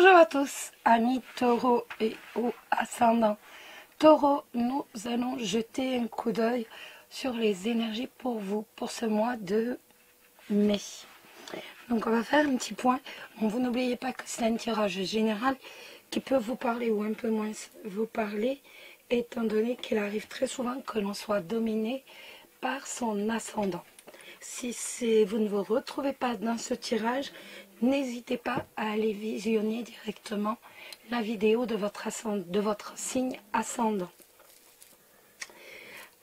Bonjour à tous, amis taureaux et ou ascendants. Taureau, nous allons jeter un coup d'œil sur les énergies pour vous, pour ce mois de mai. Donc on va faire un petit point. Bon, vous n'oubliez pas que c'est un tirage général qui peut vous parler ou un peu moins vous parler, étant donné qu'il arrive très souvent que l'on soit dominé par son ascendant. Si vous ne vous retrouvez pas dans ce tirage, n'hésitez pas à aller visionner directement la vidéo de votre signe ascendant.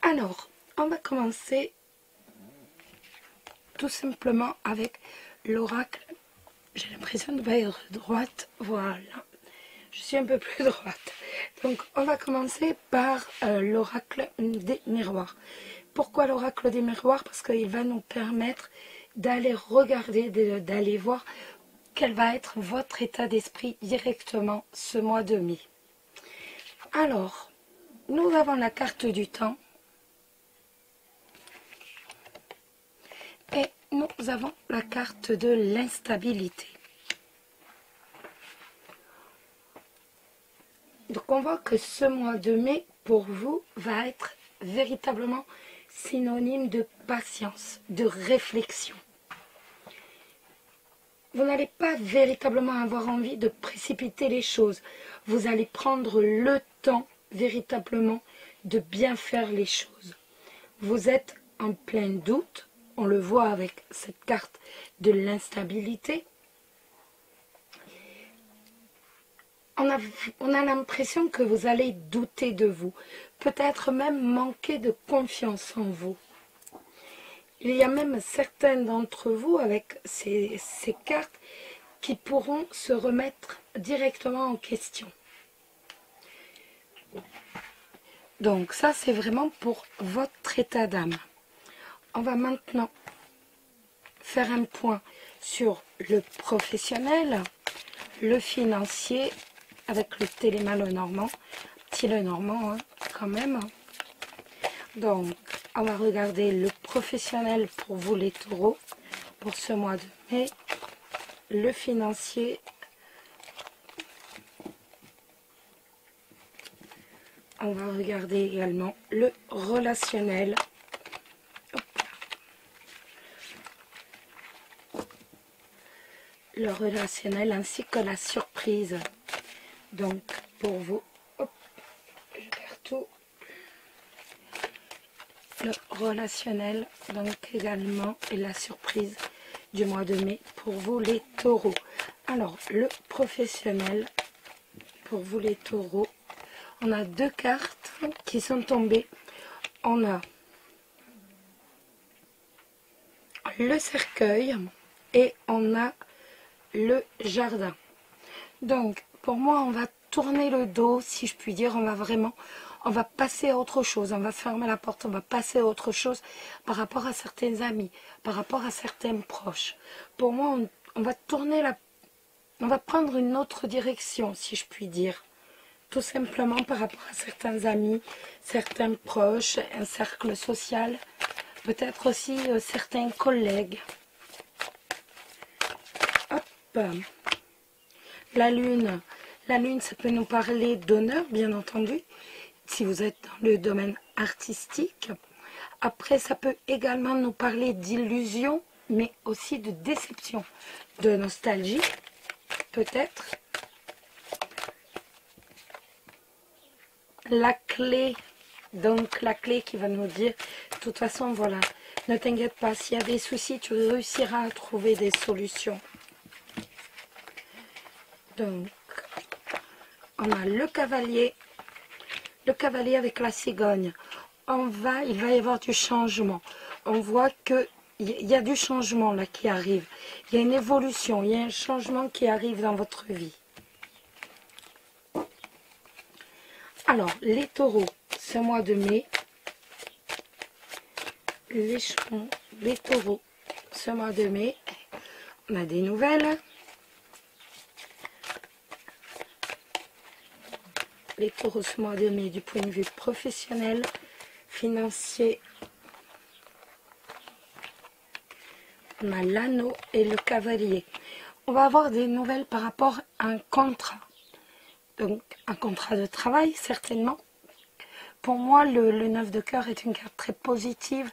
Alors, on va commencer tout simplement avec l'oracle. J'ai l'impression de ne pas être droite. Voilà. Je suis un peu plus droite. Donc, on va commencer par l'oracle des miroirs. Pourquoi l'oracle des miroirs? Parce qu'il va nous permettre d'aller regarder, d'aller voir quel va être votre état d'esprit directement ce mois de mai. Alors, nous avons la carte du temps et nous avons la carte de l'instabilité. Donc on voit que ce mois de mai pour vous va être véritablement synonyme de patience, de réflexion. Vous n'allez pas véritablement avoir envie de précipiter les choses. Vous allez prendre le temps véritablement de bien faire les choses. Vous êtes en plein doute, on le voit avec cette carte de l'instabilité. On a l'impression que vous allez douter de vous, peut-être même manquer de confiance en vous. Il y a même certains d'entre vous avec ces cartes qui pourront se remettre directement en question. Donc ça, c'est vraiment pour votre état d'âme. On va maintenant faire un point sur le professionnel, le financier, avec le téléma le normand, petit le normand hein, quand même. Donc, on va regarder le professionnel pour vous les taureaux, pour ce mois de mai, le financier, on va regarder également le relationnel, le relationnel ainsi que la surprise. Donc, pour vous, hop, je perds tout. Le relationnel, donc également, et la surprise du mois de mai pour vous les taureaux. Alors, le professionnel, pour vous les taureaux, on a deux cartes qui sont tombées. On a le cercueil et on a le jardin. Donc, pour moi, on va tourner le dos, si je puis dire. On va passer à autre chose. On va fermer la porte, on va passer à autre chose par rapport à certains amis, par rapport à certains proches. Pour moi, on va tourner on va prendre une autre direction, si je puis dire. Tout simplement par rapport à certains amis, certains proches, un cercle social, peut-être aussi certains collègues. Hop. La lune, ça peut nous parler d'honneur, bien entendu, si vous êtes dans le domaine artistique. Après, ça peut également nous parler d'illusion, mais aussi de déception, de nostalgie, peut-être. La clé, donc la clé qui va nous dire, de toute façon, voilà, ne t'inquiète pas, s'il y a des soucis, tu réussiras à trouver des solutions. Donc, on a le cavalier avec la cigogne. Il va y avoir du changement. On voit qu'il y a du changement là qui arrive. Il y a une évolution, il y a un changement qui arrive dans votre vie. Alors, les taureaux, ce mois de mai. Les taureaux, ce mois de mai. On a des nouvelles. Les taureaux ce mois de mai du point de vue professionnel, financier. On a l'anneau et le cavalier. on va avoir des nouvelles par rapport à un contrat. Donc, un contrat de travail, certainement. Pour moi, le 9 de cœur est une carte très positive.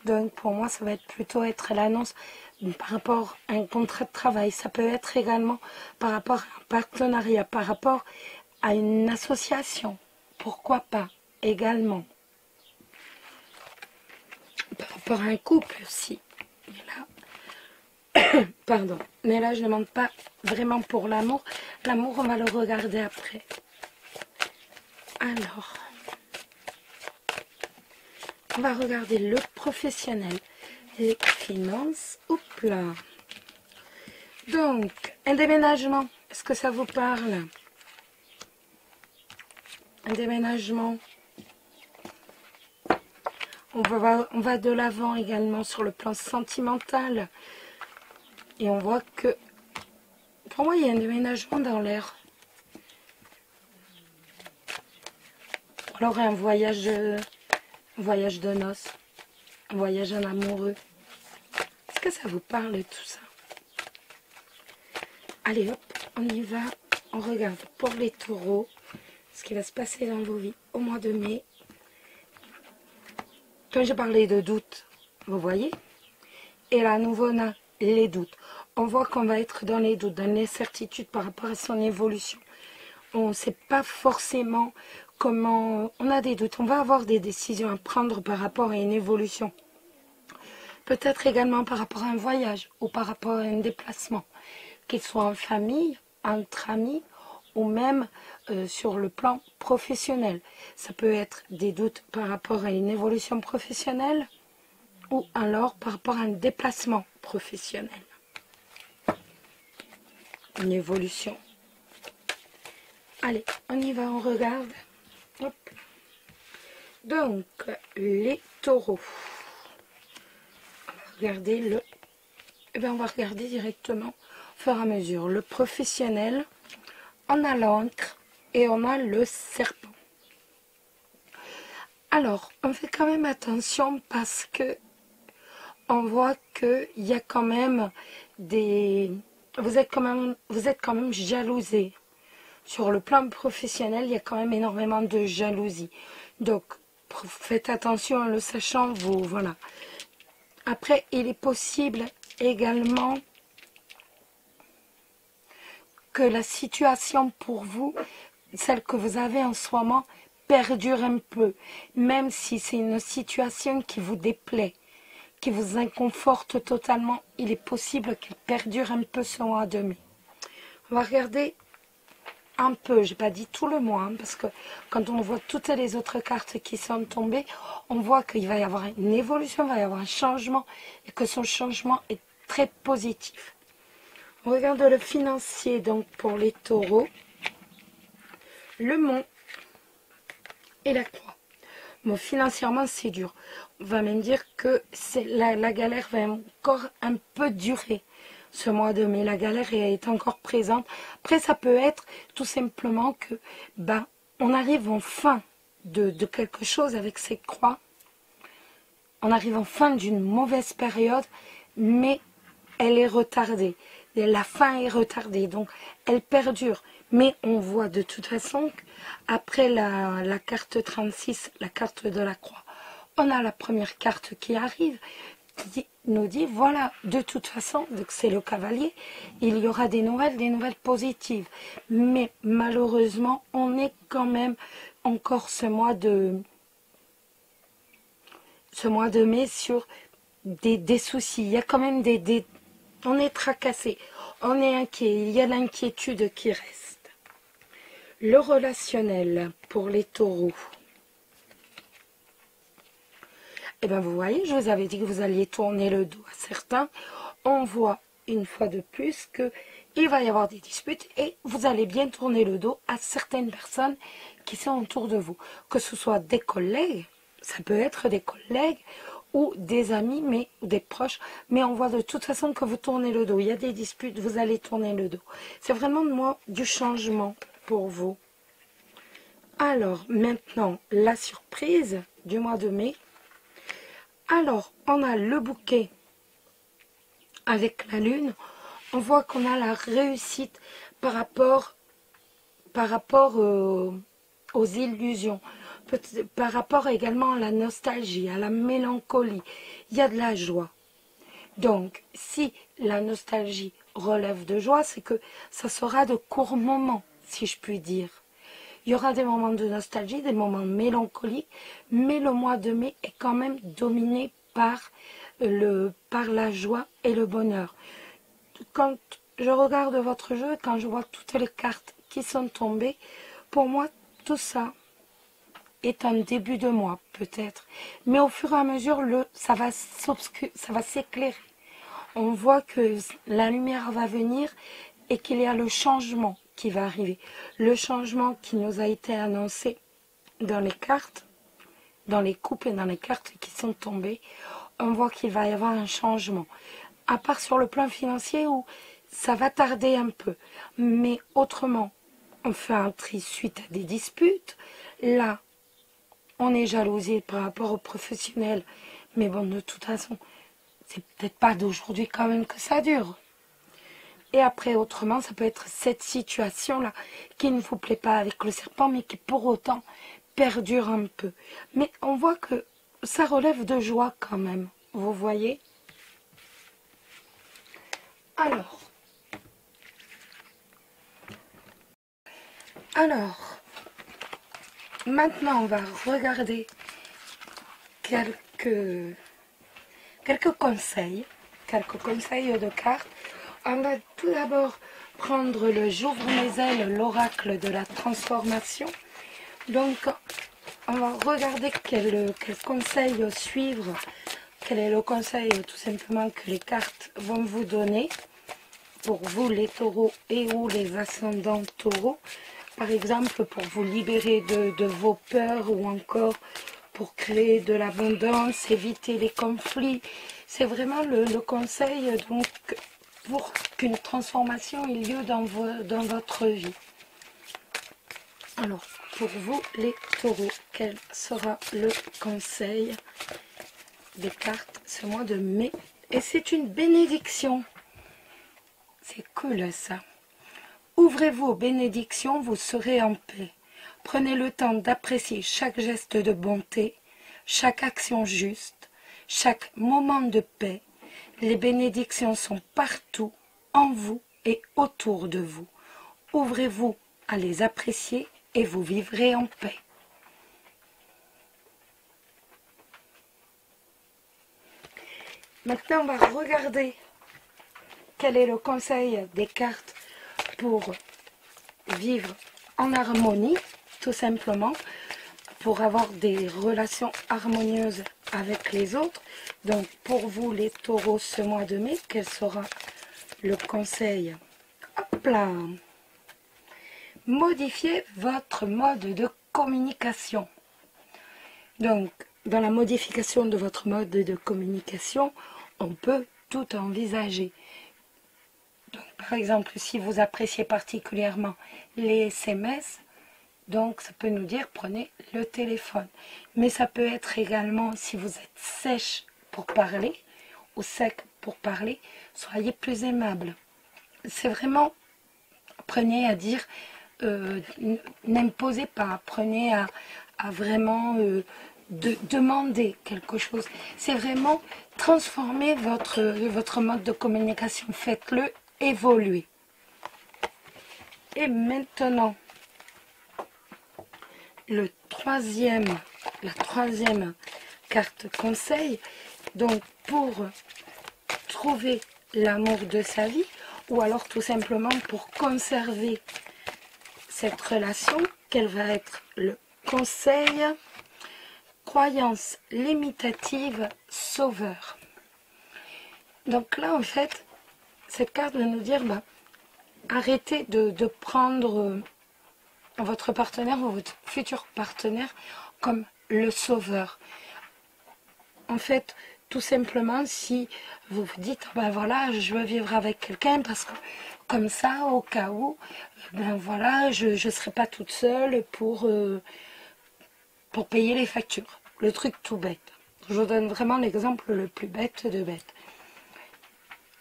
Donc, pour moi, ça va plutôt être l'annonce par rapport à un contrat de travail. Ça peut être également par rapport à un partenariat, par rapport à une association. Pourquoi pas également. Par rapport à un couple aussi. Là, pardon. Mais là, je ne demande pas vraiment pour l'amour. L'amour, on va le regarder après. Alors, on va regarder le professionnel, les finances. Oups là. Donc, un déménagement. Est-ce que ça vous parle? Un déménagement. On va de l'avant également sur le plan sentimental. Et on voit que, pour moi, il y a un déménagement dans l'air. Alors un voyage de noces, un voyage en amoureux. Est-ce que ça vous parle tout ça? Allez hop, on y va. On regarde pour les taureaux ce qui va se passer dans vos vies au mois de mai. Quand j'ai parlé de doute, vous voyez? Et là, nous voilà les doutes. On voit qu'on va être dans les doutes, dans l'incertitude par rapport à son évolution. On ne sait pas forcément comment... On a des doutes, on va avoir des décisions à prendre par rapport à une évolution. Peut-être également par rapport à un voyage ou par rapport à un déplacement. Qu'il soit en famille, entre amis ou même sur le plan professionnel. Ça peut être des doutes par rapport à une évolution professionnelle ou alors par rapport à un déplacement professionnel. Une évolution. Allez, on y va, on regarde. Hop. Donc, les taureaux. On va regarder le... Eh bien, on va regarder directement, au fur et à mesure. Le professionnel, on a l'encre et on a le serpent. Alors, on fait quand même attention parce que on voit qu'il y a quand même des... Vous êtes quand même jalousé. Sur le plan professionnel, il y a quand même énormément de jalousie. Donc, faites attention en le sachant, vous, voilà. Après, il est possible également que la situation pour vous, celle que vous avez en ce moment, perdure un peu. Même si c'est une situation qui vous déplaît, qui vous inconforte totalement, il est possible qu'elle perdure un peu ce mois de mai. On va regarder un peu, j'ai pas dit tout le mois, hein, parce que quand on voit toutes les autres cartes qui sont tombées, on voit qu'il va y avoir une évolution, il va y avoir un changement, et que son changement est très positif. On regarde le financier, donc pour les taureaux, le mont et la croix. Bon, financièrement, c'est dur. On va même dire que la galère va encore un peu durer ce mois de mai. La galère est encore présente. Après, ça peut être tout simplement que on arrive en fin de quelque chose avec ces croix. On arrive en fin d'une mauvaise période, mais elle est retardée. La fin est retardée, donc elle perdure. Mais on voit de toute façon qu'après la carte 36, la carte de la croix, on a la première carte qui arrive, qui nous dit, voilà, de toute façon, vu que c'est le cavalier, il y aura des nouvelles positives. Mais malheureusement, on est quand même encore ce mois de mai sur des soucis. Il y a quand même on est tracassé, on est inquiet, il y a l'inquiétude qui reste. Le relationnel pour les taureaux. Eh bien, vous voyez, je vous avais dit que vous alliez tourner le dos à certains. On voit une fois de plus qu'il va y avoir des disputes et vous allez bien tourner le dos à certaines personnes qui sont autour de vous. Que ce soit des collègues, ça peut être des collègues ou des amis, mais des proches. Mais on voit de toute façon que vous tournez le dos. Il y a des disputes, vous allez tourner le dos. C'est vraiment moi du changement pour vous. Alors, maintenant, la surprise du mois de mai. Alors, on a le bouquet avec la lune. on voit qu'on a la réussite par rapport aux illusions, par rapport également à la nostalgie, à la mélancolie. Il y a de la joie. Donc, si la nostalgie relève de joie, c'est que ça sera de courts moments, si je puis dire. Il y aura des moments de nostalgie, des moments mélancoliques, mais le mois de mai est quand même dominé par la joie et le bonheur. Quand je regarde votre jeu, quand je vois toutes les cartes qui sont tombées, pour moi, tout ça est un début de mois, peut-être. Mais au fur et à mesure, ça va s'éclairer. On voit que la lumière va venir et qu'il y a le changement qui va arriver. Le changement qui nous a été annoncé dans les cartes, dans les coupes et dans les cartes qui sont tombées, on voit qu'il va y avoir un changement. À part sur le plan financier où ça va tarder un peu. Mais autrement, on fait un tri suite à des disputes. Là, on est jalousé par rapport aux professionnels. Mais bon, de toute façon, c'est peut-être pas d'aujourd'hui quand même que ça dure. Et après, autrement, ça peut être cette situation-là qui ne vous plaît pas avec le serpent, mais qui pour autant perdure un peu. Mais on voit que ça relève de joie quand même. Vous voyez? Alors, maintenant, on va regarder quelques conseils de cartes. On va tout d'abord prendre le J'ouvre mes ailes, l'oracle de la transformation. Donc, on va regarder quel conseil suivre, quel est le conseil tout simplement que les cartes vont vous donner pour vous les taureaux et ou les ascendants taureaux. Par exemple, pour vous libérer de vos peurs ou encore pour créer de l'abondance, éviter les conflits. C'est vraiment le conseil donc pour qu'une transformation ait lieu dans votre vie. Alors, pour vous les taureaux, quel sera le conseil des cartes ce mois de mai? Et c'est une bénédiction. C'est cool ça. Ouvrez-vous aux bénédictions, vous serez en paix. Prenez le temps d'apprécier chaque geste de bonté, chaque action juste, chaque moment de paix. Les bénédictions sont partout, en vous et autour de vous. Ouvrez-vous à les apprécier et vous vivrez en paix. Maintenant, on va regarder quel est le conseil des cartes pour vivre en harmonie, tout simplement, pour avoir des relations harmonieuses avec les autres. Donc, pour vous, les taureaux, ce mois de mai, quel sera le conseil? Hop là! Modifiez votre mode de communication. Donc, dans la modification de votre mode de communication, on peut tout envisager. Donc, par exemple, si vous appréciez particulièrement les SMS, donc ça peut nous dire prenez le téléphone. Mais ça peut être également si vous êtes sèche pour parler ou sec pour parler, soyez plus aimable. C'est vraiment, apprenez à dire, n'imposez pas, apprenez à vraiment demander quelque chose. C'est vraiment transformer votre mode de communication, faites-le évoluer. Et maintenant, la troisième carte conseil, donc pour trouver l'amour de sa vie, ou alors tout simplement pour conserver cette relation, quel va être le conseil? Croyance limitative sauveur. Donc là, en fait, cette carte va nous dire, arrêtez de prendre votre partenaire ou votre futur partenaire comme le sauveur. En fait, tout simplement, si vous vous dites, voilà, je veux vivre avec quelqu'un parce que comme ça, au cas où, voilà, je ne serai pas toute seule pour payer les factures. Le truc tout bête. Je vous donne vraiment l'exemple le plus bête de bête.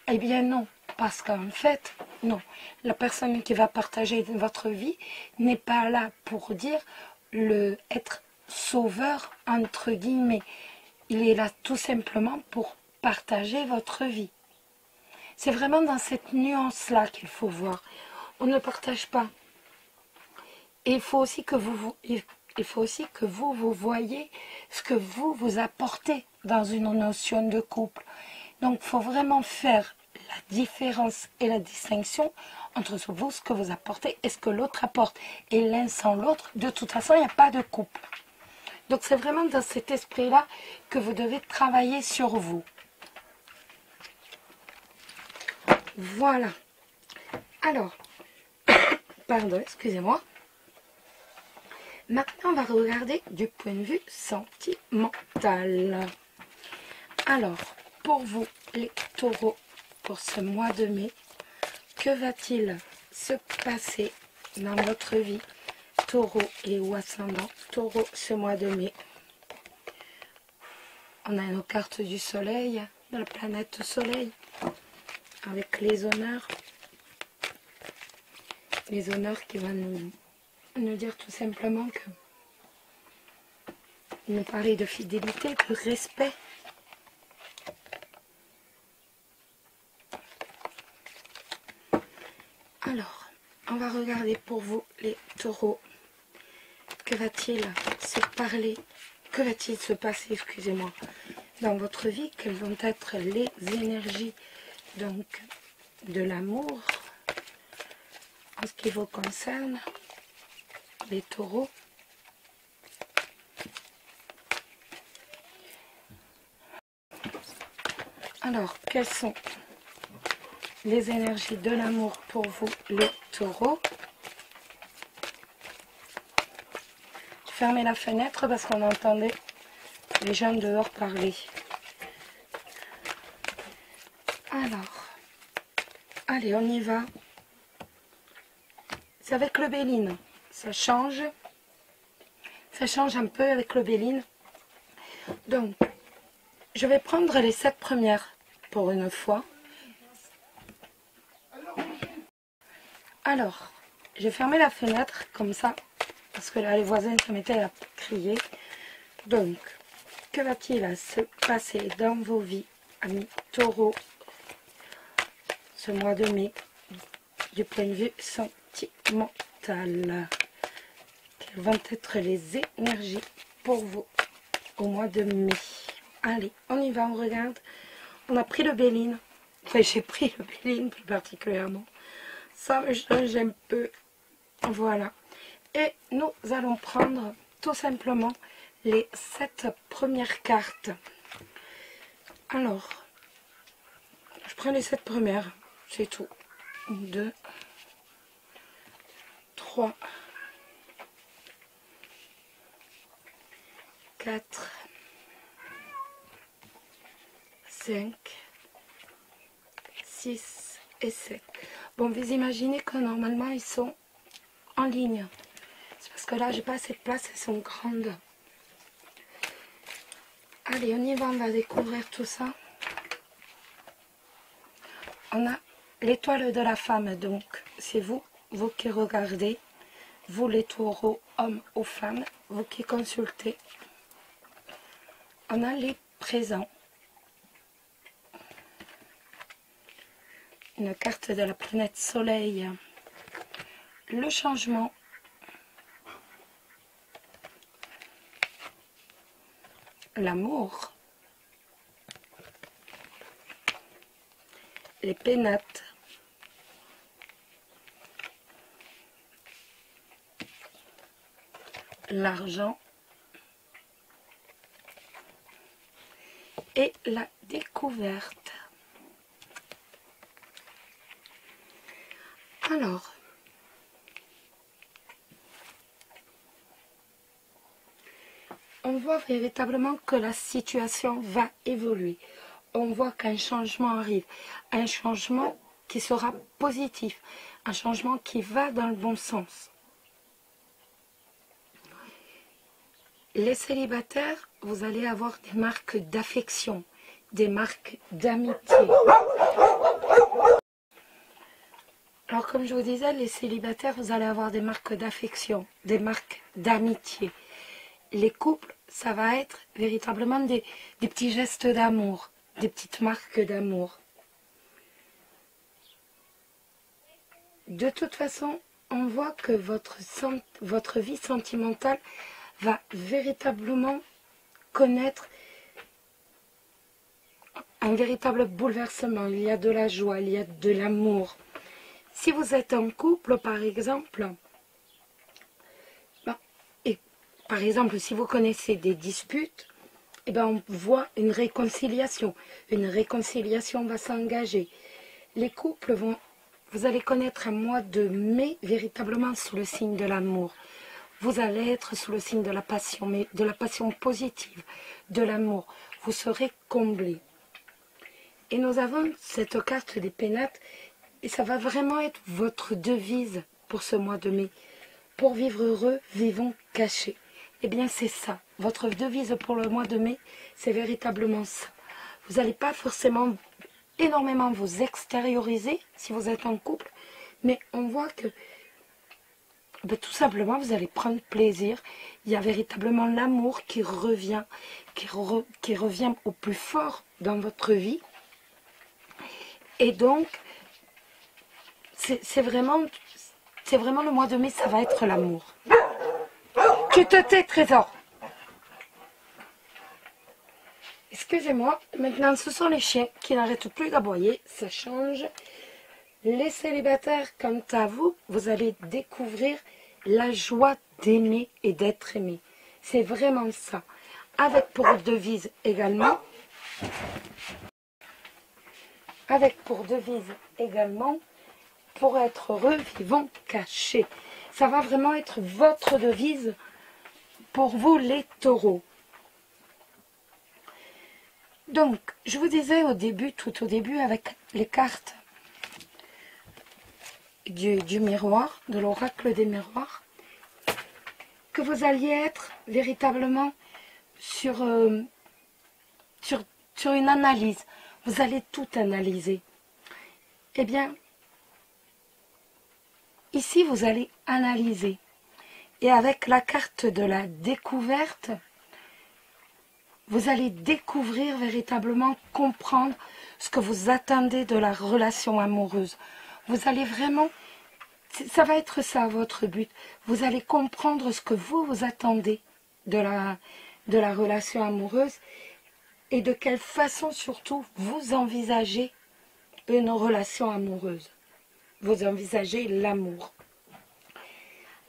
Eh bien non, Parce qu'en fait, non, la personne qui va partager votre vie n'est pas là pour dire être sauveur, entre guillemets. Il est là tout simplement pour partager votre vie. C'est vraiment dans cette nuance-là qu'il faut voir. On ne partage pas. Et il faut aussi que vous voyez ce que vous apportez dans une notion de couple. Donc, il faut vraiment faire la différence et la distinction entre vous, ce que vous apportez et ce que l'autre apporte. Et l'un sans l'autre, de toute façon, il n'y a pas de couple. Donc, c'est vraiment dans cet esprit-là que vous devez travailler sur vous. Voilà. Alors, pardon, excusez-moi. Maintenant, on va regarder du point de vue sentimental. Alors, pour vous, les taureaux, pour ce mois de mai, que va-t-il se passer dans votre vie, taureau et ou ascendant taureau, ce mois de mai? On a nos cartes du soleil, de la planète soleil, avec les honneurs. Les honneurs qui vont nous dire tout simplement que nous parler de fidélité, de respect. Alors, on va regarder pour vous les taureaux. Que va-t-il se passer, excusez-moi, dans votre vie? Quelles vont être les énergies donc de l'amour en ce qui vous concerne, les taureaux? Alors, quelles sont les énergies de l'amour pour vous, les taureaux? Fermez la fenêtre parce qu'on entendait les gens dehors parler. Alors, allez, on y va. C'est avec le Béline. Ça change. Ça change un peu avec le Béline. Donc, je vais prendre les 7 premières pour une fois. Alors, j'ai fermé la fenêtre comme ça, parce que là, les voisins se mettaient à crier. Donc, que va-t-il se passer dans vos vies, amis taureaux, ce mois de mai, du point de vue sentimental? Quelles vont être les énergies pour vous au mois de mai? Allez, on y va, on regarde. On a pris le Béline. Enfin, j'ai pris le Béline plus particulièrement. Ça me change un peu. Voilà. Et nous allons prendre tout simplement les 7 premières cartes. Alors, je prends les 7 premières. C'est tout. 2, 3, 4, 5, 6 et 7. Bon, vous imaginez que normalement ils sont en ligne. C'est parce que là, j'ai pas assez de place, elles sont grandes. Allez, on y va, on va découvrir tout ça. On a l'étoile de la femme, donc c'est vous qui regardez, vous les taureaux, hommes ou femmes, vous qui consultez. On a les présents. Une carte de la planète Soleil. Le changement. L'amour. Les pénates. L'argent. Et la découverte. Alors, on voit véritablement que la situation va évoluer. On voit qu'un changement arrive. Un changement qui sera positif. Un changement qui va dans le bon sens. Les célibataires, vous allez avoir des marques d'affection, des marques d'amitié. Alors comme je vous disais, les célibataires, vous allez avoir des marques d'affection, des marques d'amitié. Les couples, ça va être véritablement des petits gestes d'amour, des petites marques d'amour. De toute façon, on voit que votre vie sentimentale va véritablement connaître un véritable bouleversement. Il y a de la joie, il y a de l'amour. Si vous êtes en couple, par exemple, et par exemple, si vous connaissez des disputes, eh ben, on voit une réconciliation. Une réconciliation va s'engager. Les couples vous allez connaître un mois de mai véritablement sous le signe de l'amour. Vous allez être sous le signe de la passion, mais de la passion positive, de l'amour. Vous serez comblés. Et nous avons cette carte des pénates, et ça va vraiment être votre devise pour ce mois de mai. Pour vivre heureux, vivons cachés. Eh bien, c'est ça. Votre devise pour le mois de mai, c'est véritablement ça. Vous n'allez pas forcément énormément vous extérioriser si vous êtes en couple, mais on voit que tout simplement, vous allez prendre plaisir. Il y a véritablement l'amour qui revient, qui revient au plus fort dans votre vie. Et donc, c'est vraiment le mois de mai, ça va être l'amour. Tu te tais, Trésor. Excusez-moi, maintenant ce sont les chiens qui n'arrêtent plus d'aboyer, ça change. Les célibataires, quant à vous, vous allez découvrir la joie d'aimer et d'être aimé. C'est vraiment ça. Avec pour devise également, pour être heureux, vivons cachés. Ça va vraiment être votre devise pour vous les taureaux. Donc, je vous disais tout au début, avec les cartes du miroir, de l'oracle des miroirs, que vous alliez être véritablement sur une analyse. Vous allez tout analyser. Eh bien, ici, vous allez analyser. Et avec la carte de la découverte, vous allez découvrir véritablement, comprendre ce que vous attendez de la relation amoureuse. Vous allez vraiment, ça va être ça votre but. Vous allez comprendre ce que vous attendez de la relation amoureuse et de quelle façon surtout vous envisagez une relation amoureuse. Vous envisagez l'amour.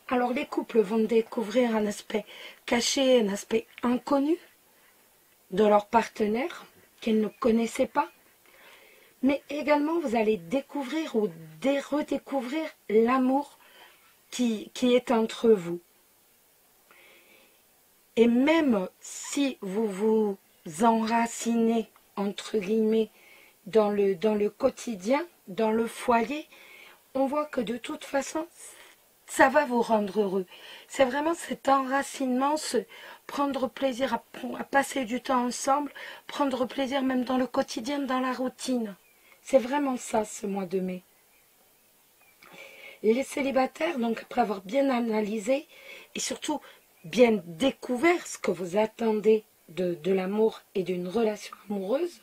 Alors les couples vont découvrir un aspect caché, un aspect inconnu de leur partenaire qu'ils ne connaissaient pas. Mais également vous allez découvrir ou redécouvrir l'amour qui est entre vous. Et même si vous vous enracinez, entre guillemets, dans le quotidien, dans le foyer, on voit que de toute façon, ça va vous rendre heureux. C'est vraiment cet enracinement, prendre plaisir à passer du temps ensemble, prendre plaisir même dans le quotidien, dans la routine. C'est vraiment ça, ce mois de mai. Les célibataires, donc après avoir bien analysé et surtout bien découvert ce que vous attendez de l'amour et d'une relation amoureuse,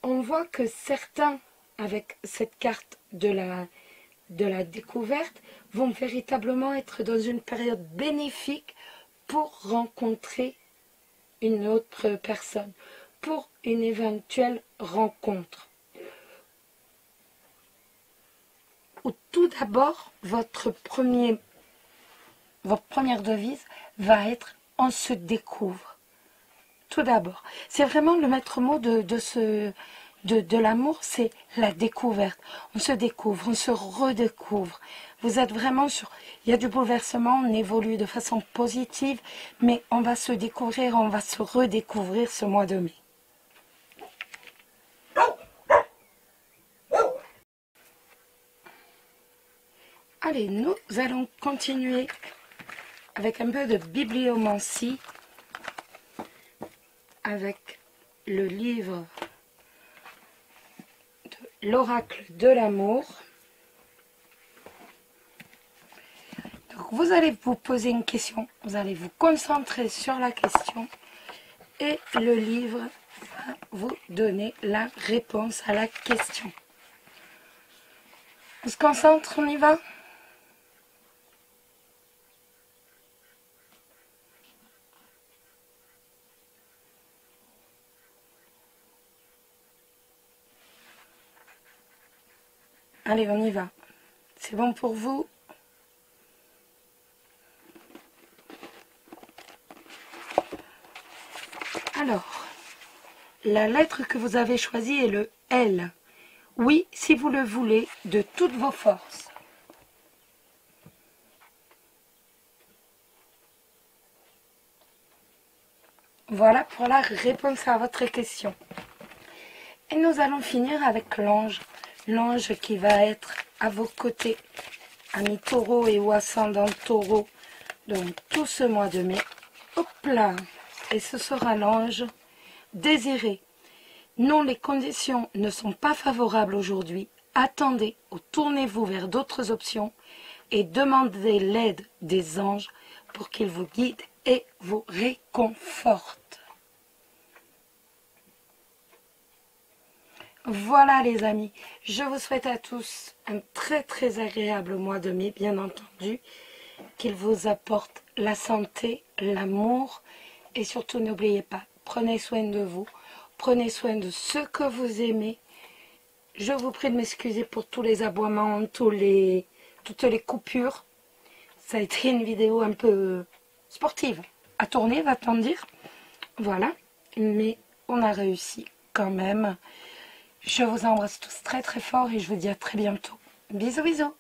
on voit que certains, avec cette carte de la découverte, vont véritablement être dans une période bénéfique pour rencontrer une autre personne, pour une éventuelle rencontre. Où tout d'abord, votre première devise va être « on se découvre ». Tout d'abord, c'est vraiment le maître mot de l'amour, c'est la découverte. On se découvre, on se redécouvre. Vous êtes vraiment sur... Il y a du bouleversement, on évolue de façon positive, mais on va se découvrir, on va se redécouvrir ce mois de mai. Allez, nous allons continuer avec un peu de bibliomancie, avec le livre de l'oracle de l'amour. vous allez vous poser une question, vous allez vous concentrer sur la question et le livre va vous donner la réponse à la question. On se concentre, on y va? Allez, on y va. C'est bon pour vous? Alors, la lettre que vous avez choisie est le L. Oui, si vous le voulez, de toutes vos forces. Voilà pour la réponse à votre question. Et nous allons finir avec l'ange. L'ange qui va être à vos côtés, amis taureaux et ou ascendant taureau, donc tout ce mois de mai. Hop là! Et ce sera l'ange désiré. Non, les conditions ne sont pas favorables aujourd'hui. Attendez ou tournez-vous vers d'autres options et demandez l'aide des anges pour qu'ils vous guident et vous réconfortent. Voilà les amis, je vous souhaite à tous un très agréable mois de mai, bien entendu, qu'il vous apporte la santé, l'amour et surtout n'oubliez pas, prenez soin de vous, prenez soin de ceux que vous aimez. Je vous prie de m'excuser pour tous les aboiements, toutes les coupures. Ça a été une vidéo un peu sportive à tourner, va-t-on dire. Voilà, mais on a réussi quand même. Je vous embrasse tous très fort et je vous dis à très bientôt. Bisous bisous.